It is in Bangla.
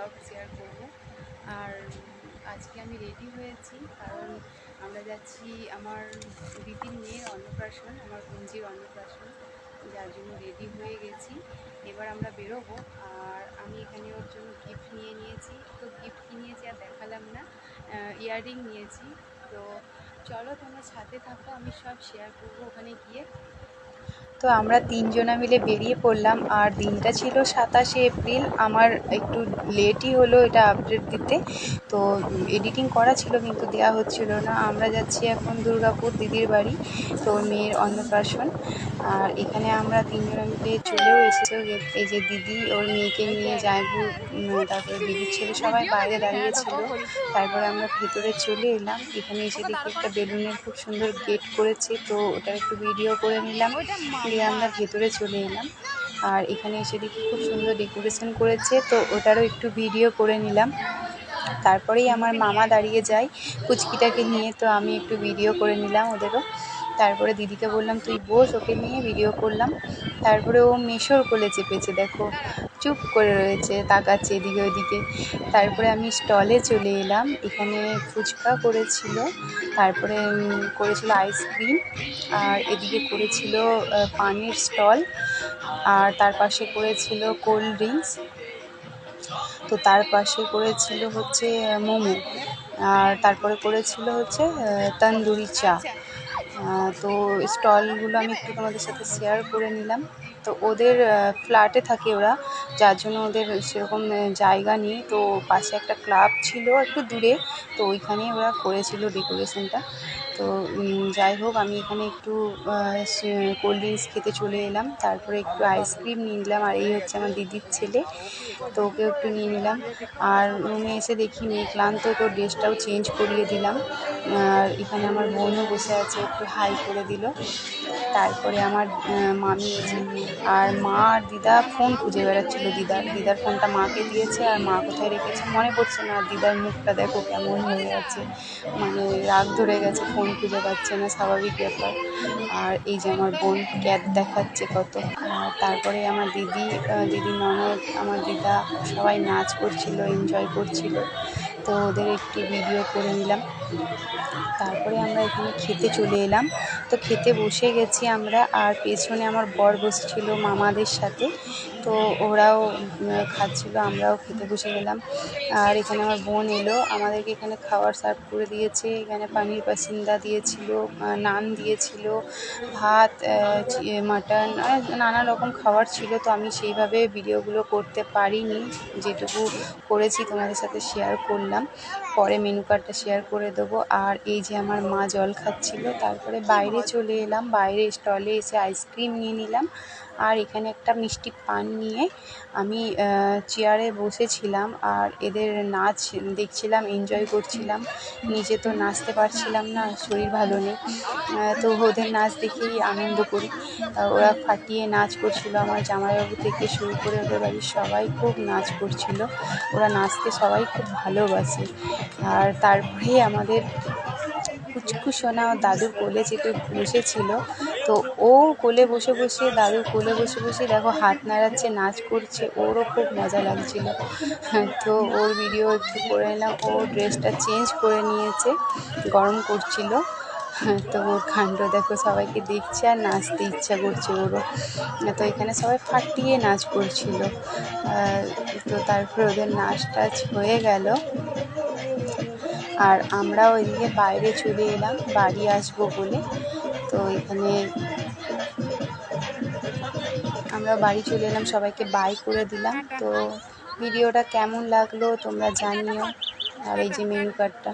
ব্লগ শেয়ার করব। আর আজকে আমি রেডি হয়েছি কারণ আমরা যাচ্ছি আমার দিদির মেয়ের অন্নপ্রাশন, আমার বোনঝির অন্নপ্রাশন, যার জন্য রেডি হয়ে গেছি। এবার আমরা বেরোবো। আর আমি এখানে ওর জন্য গিফট নিয়েছি, তো গিফট কি নিয়েছি আর দেখালাম না, ইয়াররিং নিয়েছি। তো চলো তোমরা সাথে থাকো, আমি সব শেয়ার করবো ওখানে গিয়ে। তো আমরা তিনজনা মিলে বেরিয়ে পড়লাম। আর দিনটা ছিল 27শে এপ্রিল। আমার একটু লেটই হলো এটা আপডেট দিতে, তো এডিটিং করা ছিল কিন্তু দেওয়া হচ্ছিল না। আমরা যাচ্ছি এখন দুর্গাপুর দিদির বাড়ি, তো ওর মেয়ের অন্নপ্রাশন। আর এখানে আমরা তিনজনা মিলে চলেও এসেছে। এই যে দিদি ওর মেয়েকে নিয়ে জায়বু, তারপরে দিদির ছেলে সবাই বাইরে দাঁড়িয়েছিল। তারপরে আমরা ভেতরে চলে এলাম। এখানে এসে দেখি একটা বেলুনের খুব সুন্দর গেট করেছে, তো ওটার একটু ভিডিও করে নিলাম, দিয়ে আমরা ভেতরে চলে এলাম। আর এখানে এসে দেখি খুব সুন্দর ডেকোরেশন করেছে, তো ওটারও একটু ভিডিও করে নিলাম। তারপরেই আমার মামা দাঁড়িয়ে যায় কুচকিটাকে নিয়ে, তো আমি একটু ভিডিও করে নিলাম ওদেরও। তারপরে দিদিকে বললাম তুই বস, ওকে নিয়ে ভিডিও করলাম। তারপরে ও মেশোর কোলে চেপেছে, দেখো চুপ করে রয়েছে, তাকাচ্ছে এদিকে ওদিকে। তারপরে আমি স্টলে চলে এলাম। এখানে ফুচকা করেছিল, তারপরে করেছিল আইসক্রিম, আর এদিকে করেছিল পানের স্টল, আর তার পাশে করেছিল কোল্ড ড্রিঙ্কস, তো তার পাশে করেছিল হচ্ছে মোমো, আর তারপরে করেছিল হচ্ছে তন্দুরি চা। তো স্টলগুলো আমি একটু তোমাদের সাথে শেয়ার করে নিলাম। তো ওদের ফ্ল্যাটে থাকে ওরা, যার জন্য ওদের সেরকম জায়গা নেই। তো পাশে একটা ক্লাব ছিল একটু দূরে, তো ওইখানেই ওরা করেছিল ডেকোরেশনটা। তো যাই হোক, আমি এখানে একটু কোল্ড ড্রিঙ্কস খেতে চলে এলাম, তারপরে একটু আইসক্রিম নিয়ে নিলাম। আর এই হচ্ছে আমার দিদির ছেলে, তো ওকেও একটু নিয়ে নিলাম। আর রুমে এসে দেখি মেয়ে ক্লান্ত, তো ড্রেসটাও চেঞ্জ করিয়ে দিলাম। আর এখানে আমার বোনও বসে আছে, একটু হাই করে দিল। তারপরে আমার মামি এসে, আর মা আর দিদা ফোন খুঁজে বেড়াচ্ছিলো। দিদার ফোনটা মাকে দিয়েছে, আর মা কোথায় রেখেছে মনে পড়ছে না। দিদার মুখটা দেখো কেমন হয়ে আছে, মানে রাগ ধরে গেছে, ফোন খুঁজে পাচ্ছে না, স্বাভাবিক ব্যাপার। আর এই যে আমার বোন ক্যাট দেখাচ্ছে কত। আর তারপরে আমার দিদি ননদ, আমার দিদা সবাই নাচ করছিল, এনজয় করছিল, তো ওদের একটু ভিডিও করে নিলাম। তারপরে আমরা এখানে খেতে চলে এলাম। তো খেতে বসে গেছি আমরা, আর পেছনে আমার বর বসেছিল মামাদের সাথে, তো ওরাও খাচ্ছিল, আমরাও খেতে বসে গেলাম। আর এখানে আমার বোন এলো, আমাদেরকে এখানে খাবার সার্ভ করে দিয়েছে। এখানে পানির পাসিন্দা দিয়েছিল, নান দিয়েছিল, ভাত, মাটন, নানা রকম খাবার ছিল। তো আমি সেইভাবে ভিডিওগুলো করতে পারিনি, যেটুকু করেছি তোমাদের সাথে শেয়ার করলাম। পরে মেনু কার্ডটা শেয়ার করে দেবো। আর এই যে আমার মা জল খাচ্ছিল। তারপরে বাইরে চলে এলাম, বাইরে স্টলে এসে আইসক্রিম নিয়ে নিলাম। আর এখানে একটা মিষ্টি পান নিয়ে আমি চেয়ারে বসেছিলাম, আর এদের নাচ দেখছিলাম, এনজয় করছিলাম। নিজে তো নাচতে পারছিলাম না, শরীর ভালো নেই, তো ওদের নাচ দেখেই আনন্দ করি। ওরা ফাটিয়ে নাচ করছিল, আমার জামাইবাবু থেকে শুরু করে ওদের বাড়ির সবাই খুব নাচ করছিল। ওরা নাচতে সবাই খুব ভালোবাসে। আর তারপরে আমাদের পুচকু সোনা দাদুর কোলে চেপে বসেছিল, তো ও কোলে বসে বসে, দাদুর কোলে বসে বসে দেখো হাত নাড়াচ্ছে, নাচ করছে, ওরও খুব মজা লাগছিল। তো ওর ভিডিও একটু করে নিলাম। ও ড্রেসটা চেঞ্জ করে নিয়েছে, গরম করছিল, তো ওর কাণ্ড দেখো, সবাইকে দেখছে আর নাচতে ইচ্ছা করছে ওরও। তো এখানে সবাই ফাটিয়ে নাচ করছিল। তো তারপরে ওদের নাচ টাচ হয়ে গেল, আর আমরাও এদিকে বাইরে চলে এলাম বাড়ি আসবো বলে। তো এখানে আমরা বাড়ি চলে এলাম, সবাইকে বাই করে দিলাম। তো ভিডিওটা কেমন লাগলো তোমরা জানিও। আর এই যে মেনু কার্ডটা।